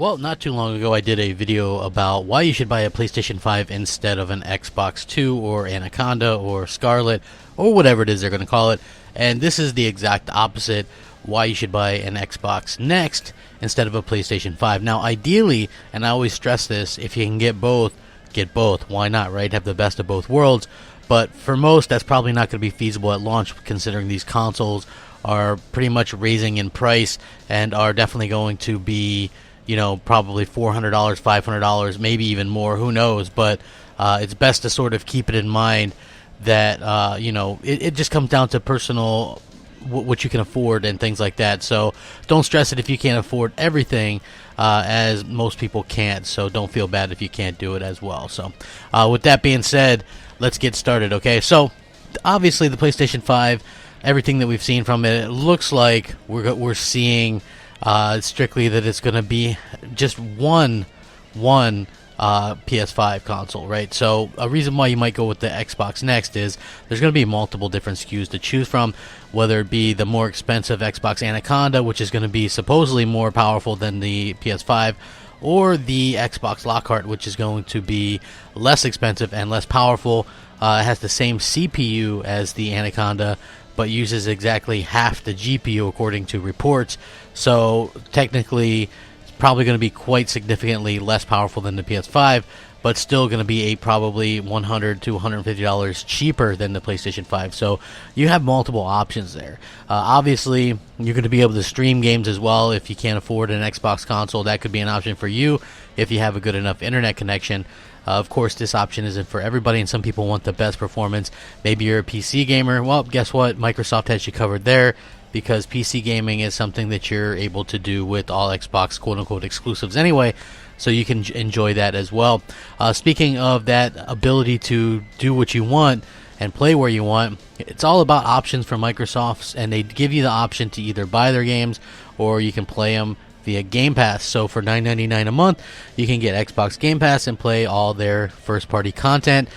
Well, not too long ago I did a video about why you should buy a PlayStation 5 instead of an Xbox 2 or Anaconda or Scarlet or whatever it is they're going to call it. And this is the exact opposite, why you should buy an Xbox next instead of a PlayStation 5. Now, ideally, and I always stress this, if you can get both, get both. Why not, right? Have the best of both worlds. But for most, that's probably not going to be feasible at launch, considering these consoles are pretty much raising in price and are definitely going to be, you know, probably $400, $500, maybe even more, who knows. But it's best to sort of keep it in mind that, you know, it just comes down to personal, what you can afford and things like that. So don't stress it if you can't afford everything, as most people can't. So don't feel bad if you can't do it as well. So with that being said, let's get started, okay? So obviously the PlayStation 5, everything that we've seen from it, it looks like we're seeing strictly that it's going to be just one PS5 console, right? So a reason why you might go with the Xbox next is there's going to be multiple different SKUs to choose from, whether it be the more expensive Xbox Anaconda, which is going to be supposedly more powerful than the PS5, or the Xbox Lockhart, which is going to be less expensive and less powerful. It has the same CPU as the Anaconda, but uses exactly half the GPU according to reports. So technically, it's probably going to be quite significantly less powerful than the PS5, but still going to be probably $100 to $150 cheaper than the PlayStation 5. So you have multiple options there. Obviously, you're going to be able to stream games as well. If you can't afford an Xbox console, that could be an option for you if you have a good enough internet connection. Of course, this option isn't for everybody, and some people want the best performance. Maybe you're a PC gamer. Well, guess what? Microsoft has you covered there, because PC gaming is something that you're able to do with all Xbox quote-unquote exclusives anyway, so you can enjoy that as well. Speaking of that ability to do what you want and play where you want, it's all about options for Microsoft, and they give you the option to either buy their games or you can play them via Game Pass. So for $9.99 a month, you can get Xbox Game Pass and play all their first-party content.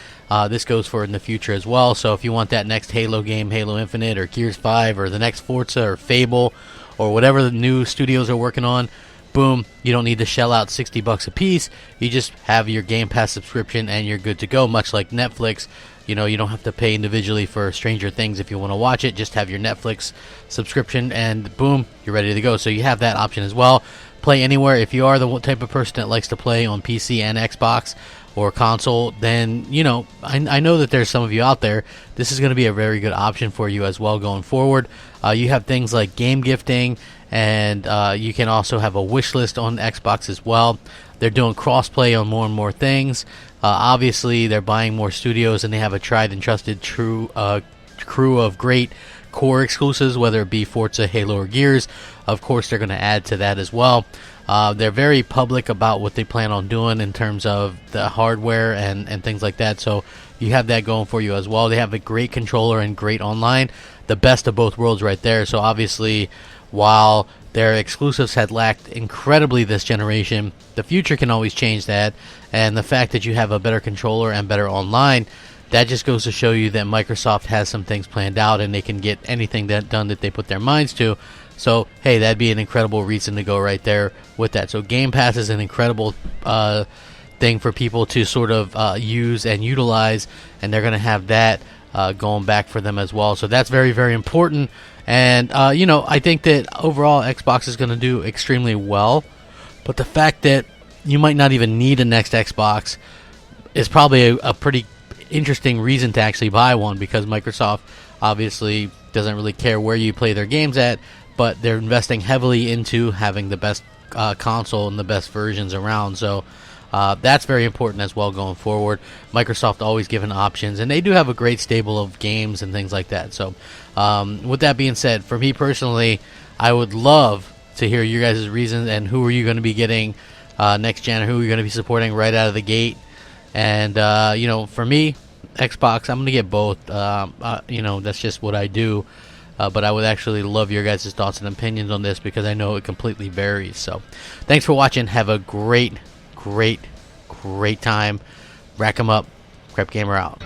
This goes for in the future as well. So if you want that next Halo game, Halo Infinite or Gears 5, or the next Forza or Fable, or whatever the new studios are working on, boom, you don't need to shell out $60 a piece. You just have your Game Pass subscription and you're good to go, much like Netflix. You know, you don't have to pay individually for Stranger Things if you want to watch it. Just have your Netflix subscription and boom, you're ready to go. So you have that option as well. Play anywhere. If you are the type of person that likes to play on PC and Xbox or console, then, you know, I know that there's some of you out there. This is going to be a very good option for you as well going forward. You have things like game gifting, and you can also have a wish list on Xbox as well. They're doing crossplay on more and more things. Obviously, they're buying more studios, and they have a tried and trusted crew of great core exclusives, whether it be Forza, Halo, or Gears. Of course, they're going to add to that as well. They're very public about what they plan on doing in terms of the hardware and things like that. So you have that going for you as well. They have a great controller and great online. The best of both worlds right there. So obviously, while their exclusives had lacked incredibly this generation, the future can always change that. And the fact that you have a better controller and better online, that just goes to show you that Microsoft has some things planned out and they can get anything done that they put their minds to. So, hey, that'd be an incredible reason to go right there with that. So Game Pass is an incredible thing for people to sort of use and utilize, and they're going to have that going back for them as well. So that's very, very important. And, you know, I think that overall Xbox is going to do extremely well. But the fact that you might not even need a next Xbox is probably a pretty interesting reason to actually buy one, because Microsoft obviously doesn't really care where you play their games at, but they're investing heavily into having the best console and the best versions around. So that's very important as well going forward. Microsoft always giving options, and they do have a great stable of games and things like that. So with that being said, for me personally, I would love to hear your guys' reasons and who are you going to be getting next gen, or who are you going to be supporting right out of the gate. And you know, for me, Xbox, I'm going to get both. You know, that's just what I do. But I would actually love your guys' thoughts and opinions on this, because I know it completely varies. So thanks for watching. Have a great time. Rack 'em up. Crapgamer out.